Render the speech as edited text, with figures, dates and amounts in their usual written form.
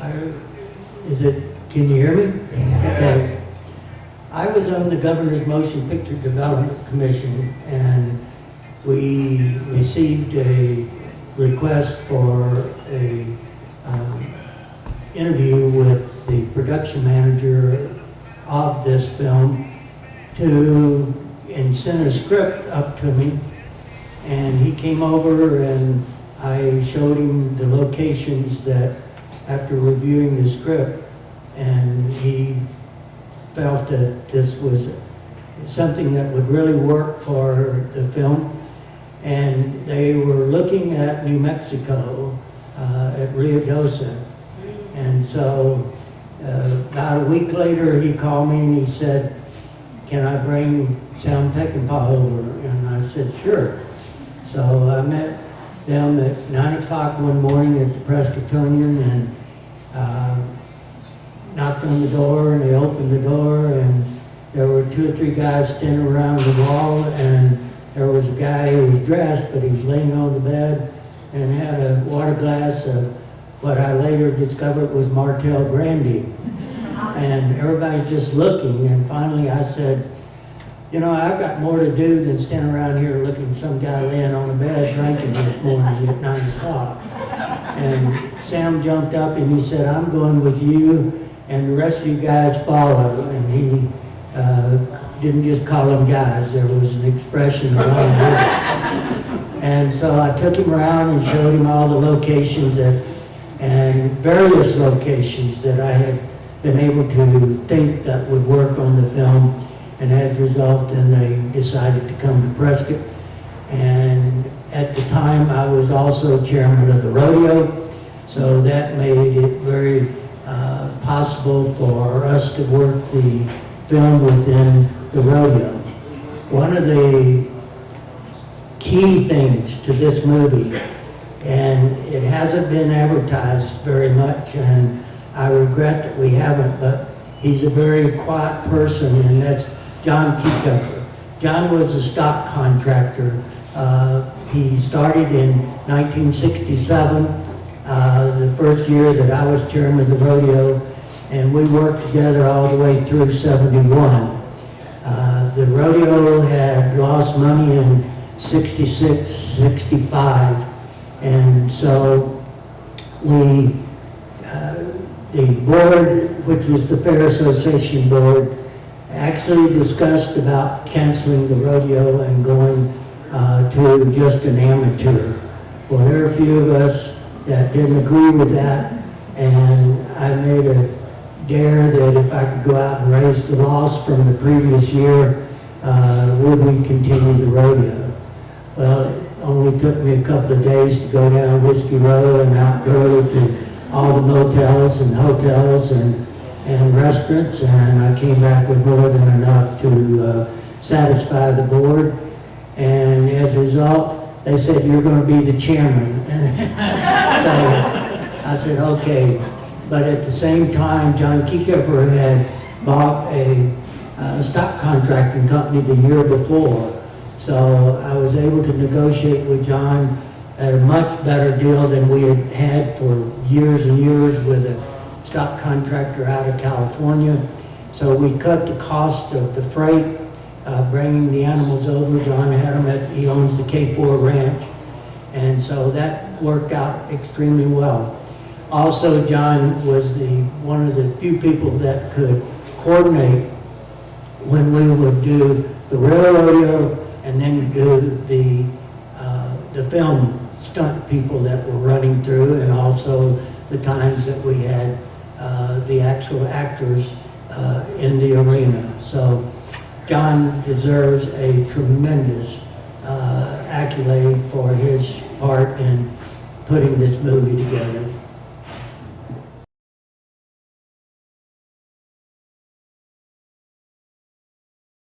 Can you hear me? Okay. I was on the Governor's Motion Picture Development Commission, and we received a request for a interview with the production manager of this film and sent a script up to me, and he came over and I showed him the locations that, after reviewing the script, and he felt that this was something that would really work for the film. And they were looking at New Mexico, at Rio Dosa. And so about a week later he called me and he said, "Can I bring Sam Peckinpah over?" And I said, "Sure." So I met them at 9 o'clock one morning at the Prescottonian, and knocked on the door, and they opened the door, and there were 2 or 3 guys standing around the wall, and there was a guy who was dressed, but he was laying on the bed and had a water glass of what I later discovered was Martell brandy. And everybody's just looking, and finally I said, "You know, I've got more to do than stand around here looking at some guy laying on a bed drinking this morning at 9 o'clock. And Sam jumped up and he said, "I'm going with you, and the rest of you guys follow." And he didn't just call them guys, there was an expression along with it. And so I took him around and showed him all the locations and various locations that I had been able to think that would work on the film. And as a result, then they decided to come to Prescott. And at the time, I was also chairman of the rodeo, so that made it very possible for us to work the film within the rodeo. One of the key things to this movie, and it hasn't been advertised very much, and I regret that we haven't, but he's a very quiet person, and that's John Keycover. John was a stock contractor. He started in 1967, the first year that I was chairman of the rodeo, and we worked together all the way through 71. The rodeo had lost money in 66, 65, and so the board, which was the Fair Association Board, actually discussed about canceling the rodeo and going to just an amateur. Well, there are a few of us that didn't agree with that, and I made a dare that if I could go out and raise the loss from the previous year, would we continue the rodeo? Well, it only took me a couple of days to go down Whiskey Row and out Gurley to all the motels and hotels and restaurants, and I came back with more than enough to satisfy the board. And as a result, they said, "You're going to be the chairman." So I said, "Okay." But at the same time, John Keycover had bought a stock contracting company the year before. So I was able to negotiate with John at a much better deal than we had had for years and years with a stock contractor out of California. So we cut the cost of the freight, bringing the animals over. John had them he owns the K4 Ranch. And so that worked out extremely well. Also, John was one of the few people that could coordinate when we would do the real rodeo and then do the film stunt people that were running through, and also the times that we had the actual actors in the arena. So John deserves a tremendous accolade for his part in putting this movie together.